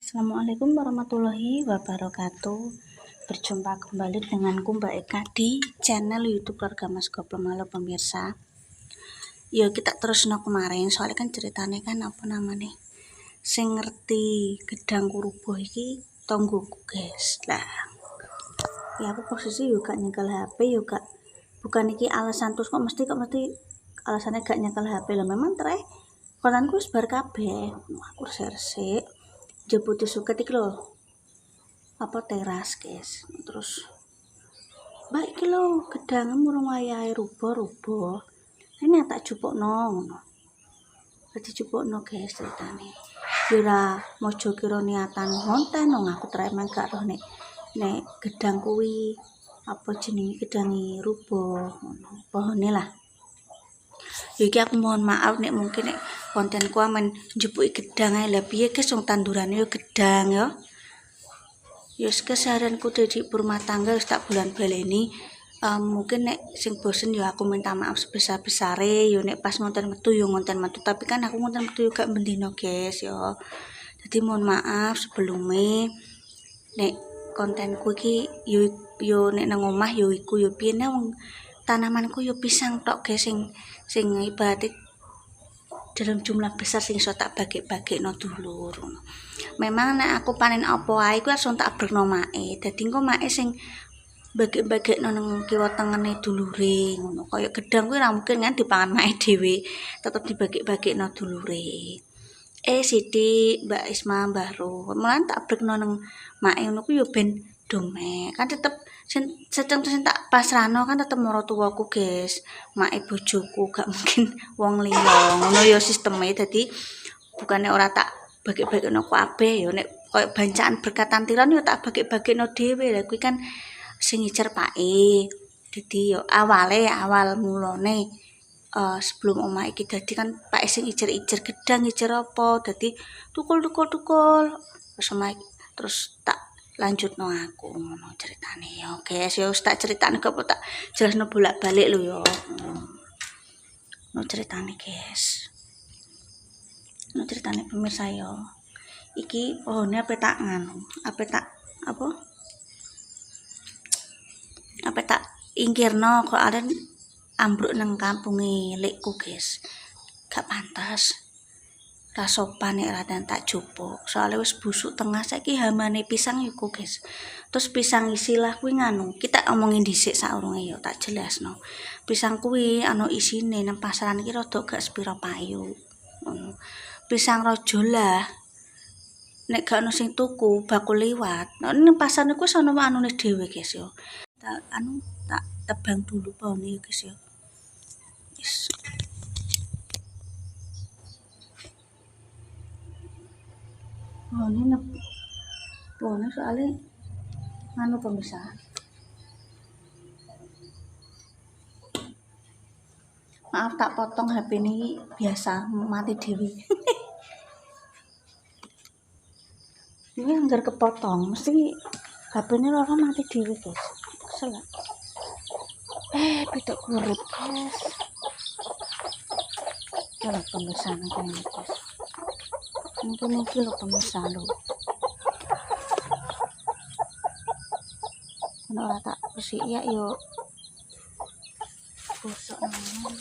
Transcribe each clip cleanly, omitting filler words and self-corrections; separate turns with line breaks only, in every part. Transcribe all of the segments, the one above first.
Assalamualaikum warahmatullahi wabarakatuh. Berjumpa kembali denganku Mbak Eka di channel YouTube Keluarga Mas Goblok Malu pemirsa. Yo kita terus kemarin soalnya kan ceritanya kan apa namanya sing ngerti gedang kurubuh iki tonggoku guys. Lah ya aku posisi juga nyekel HP juga bukan iki alasan terus kok mesti alasannya gak nyekel HP lah memang konanku wis bar kabeh. Aku resik jebuti suket iki lho apa teras guys, terus mbak iki lho gedangem urung wayahe rubuh ini tak jupukno ngono dadi jupukno guys ceritane kira mojo kira niatan ngonten nang aku tremen gak roh nek gedang kuwi apa jenenge gedange rubuh ngono pohone lah. Iki aku mohon maaf nek mungkin nek kontenku amen njepuki gedang ae lah piye guys wong tandurane yo gedang yo. Yus keseharianku jadi rumah tangga wis tak bulan baleni. Mungkin nek sing bosen ya aku minta maaf sebesar-besare yo nek pas ngonten metu yo ngonten metu tapi kan aku ngonten metu juga bendino guys yo. Jadi mohon maaf sebelumnya nek kontenku iki yo nek nang omah yo iku yo piye wong tanamanku yo pisang tok guys sing ibaratnya dalam jumlah besar sing iso tak bagi-bagikno dulur. Memang nek aku panen apa ae ku langsung tak brekno mae. Dadi engko mae sing bagi-bagikno nang kiwa tengene dulure ngono. Kaya gedang kuwi ora mungkin kan dipangan mae dhewe, tetep dibagi-bagikno dulure. Sithik Mbak Isma Mbah Ro. Mulan tak brekno nang mae ngono ku yo ben domek. Kan tetep sing tak pasrahno kan tetep maratuwaku guys. Mae bojoku gak mungkin wong liya. Ngono yo sisteme dadi bukane ora tak bagi-bagikno kabeh yo nek koyo bancaan berkatan tiron yo tak bagi-bagikno dhewe. Lah kuwi kan sing ngicer pake. Dadi yo awal mulane sebelum omah iki dadi kan Pak sing ijer-ijer gedang ijer apa dadi tukul terus tak lanjutno aku ngono ceritane ya guys ya tak ceritane kok tak jelasno bolak-balik lho ya. No ceritane guys. No ceritane pemirsa ya. Iki pohone apa tak ingkirno kok aren ambruk nang kampunge lekku guys. Gak pantas. Ra sopan nek radan tak jupuk. Soale wis busuk tengah saiki hamane pisang iku guys. Terus pisang isilah kuwi nganu. Kita omongin dhisik saurunge ya tak jelasno. Pisang kuwi ana isine nang pasaran iki rada gak sepiro payu. Pisang raja lah. Nek gak ono sing tuku bakul liwat. Nang pasar niku wis ono anune dhewe guys ya. Tak tebang dulu pohone ya guys ya. Yes. Pohone soalnya anu pemirsa. Maaf tak potong HP ini biasa mati dewi. Ini anggar kepotong mesti HP ini loro mati dewi guys. Kesel. Pituk kurut guys. Kalau pemirsa nanti guys. Mungkin lo pemirsa lo. Kalau tak bersih ya yuk. Busuk namanya.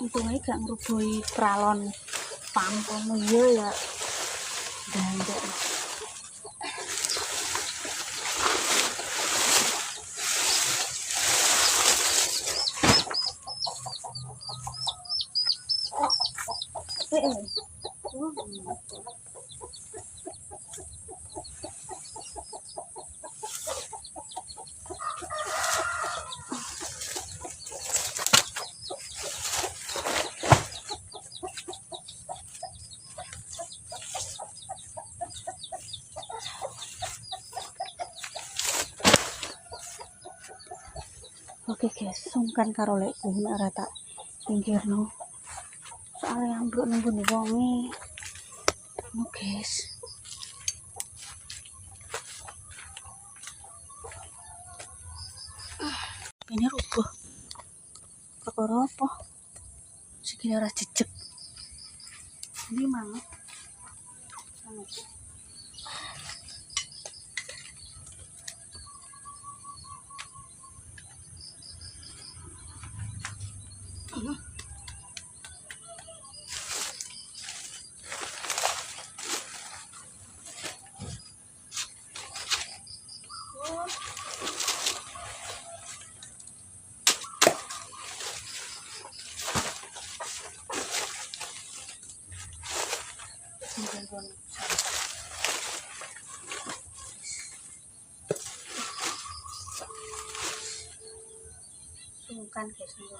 Untungnya gak ngerubuhi pralon pangkono ya gandek. Oke guys, sungkan karo lekku nek ora tak pinggirno. Soale ambruk nunggu wonge. No guys. Ini rubuh. Perkara apa? Sikile ora jejeg. Ini mang. Sungkan guys nunggu.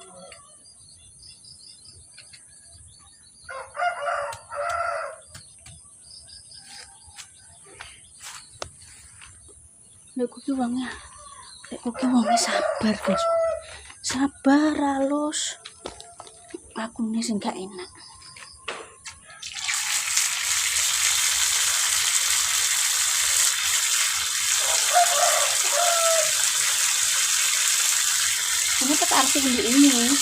Lekku ki wonge sabar guys. Sabar halus. Aku nih sing gak enak. Ini tak arti ini.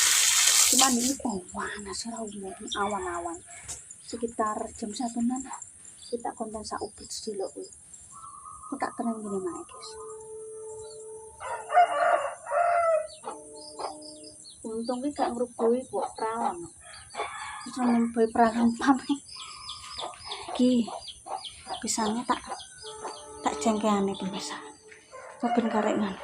Cuman ini panas awan-awan. Sekitar jam 1-an kita konten saubit sedilok kuwi. Aku tak tenang gini mae guys. Untung ki gak ngrubui kok prawan. Wis nembe prawan pameh. Iki pisangnya tak cengkeane pemirsa. Saben karengan.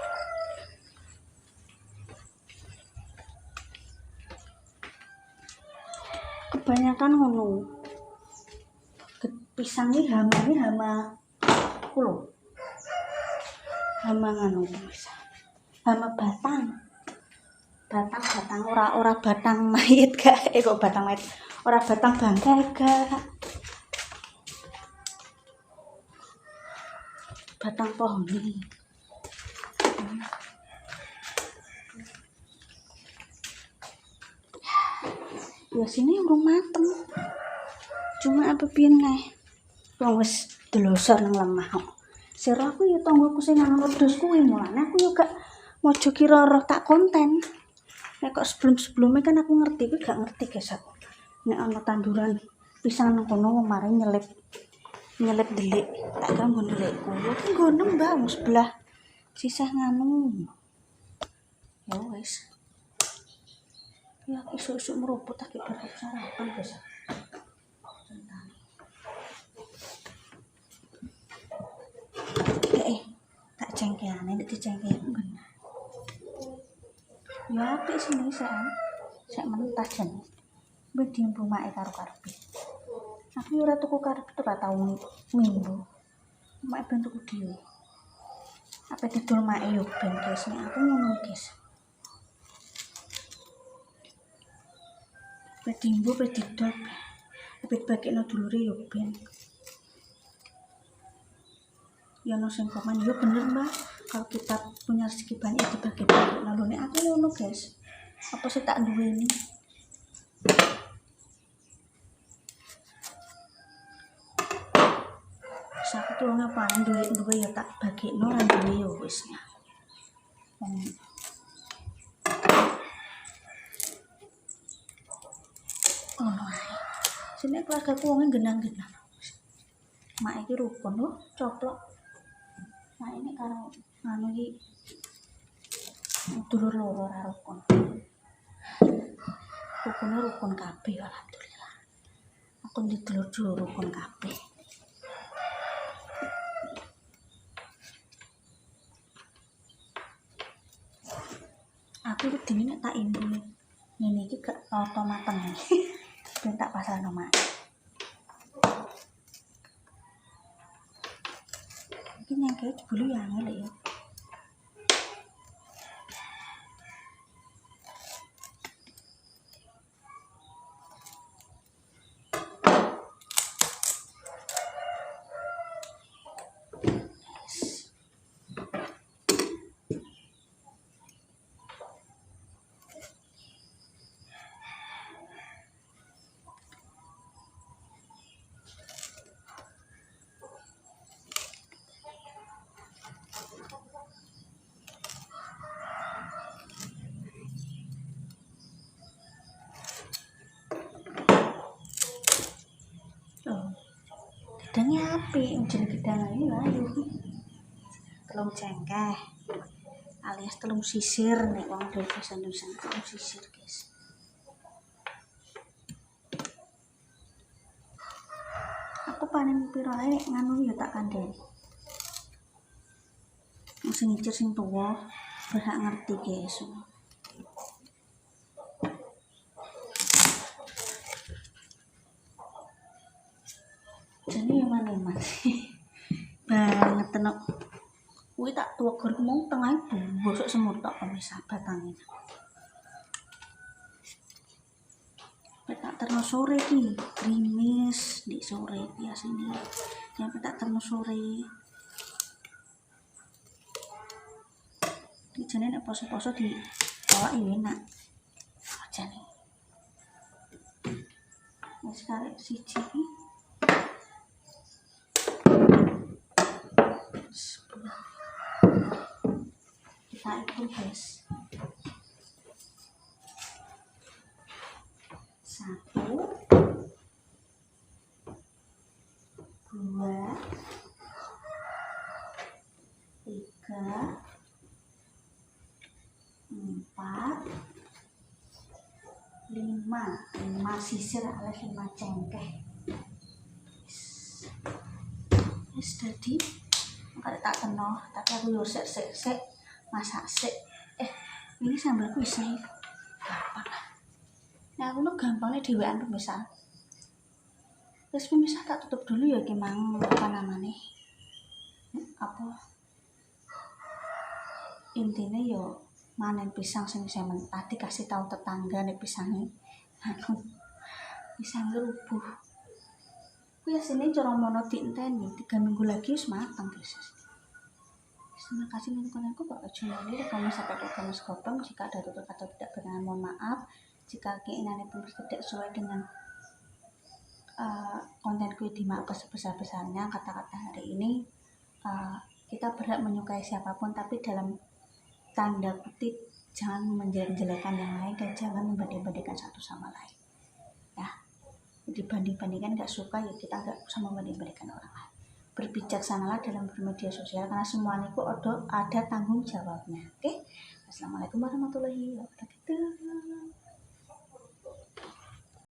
Kebanyakan ngono. Pisang ini hama kulo. Hama nganu pemirsa. Hama batang ora batang mayit gak kok batang mayit ora batang bangkai gak batang pohon ini. Ya sini urung mateng cuma apa piye neh wong wis delosor nang lemah kok sira aku ya tanggoku sing nang wedhus kuwi mulane aku yo gak mojo kira roh tak konten. Nek kok sebelum-sebelumnya kan aku ngerti, aku gak ngerti guys aku. Nek ana tanduran pisang nang kono mari nyelip delik, tak ganggu delikku. Yo ki nggono mbak sebelah sisah nganu. Ya wis. Ya isu-isu meruput tak kira sarapan guys. Tak cengkeane nek dicengkeane ngene. Ya apik sini sak mentas jan. Mbek diembu mae karo karepe. Aku ora tuku karepe ora tau minggu. Mae ben tuku dhewe. Apa didol mae yo ben guys nek aku ngono guys. Ben diembu ben didol. Tapi bakekno dulure yo ben. Ya no sing komen yo bener Mbak. Kalau kita punya rezeki banyak dibagi-bagi. Lalu nek aku ngono guys. Apa sih tak duweni? Aku tuh ngapain duwe ya tak bagikno lan duwe ya wis ya. Ngono ae. Sini keluarga ku wong genang-genang. Mak iki rukun lho, coplok. Mak ini karo anu iki dulur loro ora rukun. Rukune rukun kabeh alhamdulillah. Aku ndi dulur rukun kabeh. Aku wedine nek tak imbu ngene iki gak rata mateng. Ben tak pasarno mak. Iki nyangke jebule ya angel ya. Gedangnya apik, jeneng gedang iki ayo. Telung cengkeh. Alias telung sisir nek wong bahasa Indonesia telung sisir, guys. Aku panen piro ae nek nganu ya tak kandhani. Sing ngicir sing tuwa berhak ngerti, guys. Jadi eman-eman banget tenok kuwi tak tuwegor mung tengah bosok semut tok pemirsa batangnya. Tak terno sore ki grimis di sore biasanya yang tak terno sore di jane nek poso-poso di bawa enak jane wis karek siji ki kita ikut guys 1 2 4, 5 sisir alias 5 cengkeh. Wis dadi kalau tak kena, tapi aku yo sek masak sik. Ini sambalku bisa gampang lah. Nah aku gampangnya dhewean pemirsa. Terus pemirsa tak tutup dulu ya mang apa namanya? Intinya yo manen pisang sing saya tadi kasih tahu tetangga nih pisangnya pisang rubuh. Biasanya cara mono diinteni 3 minggu lagi wis matang guys. Terima kasih lingkunganku Bapak Jumali. Kamu sampai Gamas Gopeng. Jika ada tutur kata tidak berkenan mohon maaf. Jika keinginan itu tidak sesuai dengan kontenku, dimaafkan sebesar-besarnya. Kata-kata hari ini kita berhak menyukai siapapun, tapi dalam tanda kutip jangan menjelek-jelekan yang lain dan jangan membanding-bandingkan satu sama lain. Ya, dibanding-bandingkan gak suka ya kita gak usah membanding-bandingkan orang lain. Berbijaksanalah dalam bermedia sosial karena semuanya itu ada tanggung jawabnya. Oke? Assalamualaikum warahmatullahi wabarakatuh.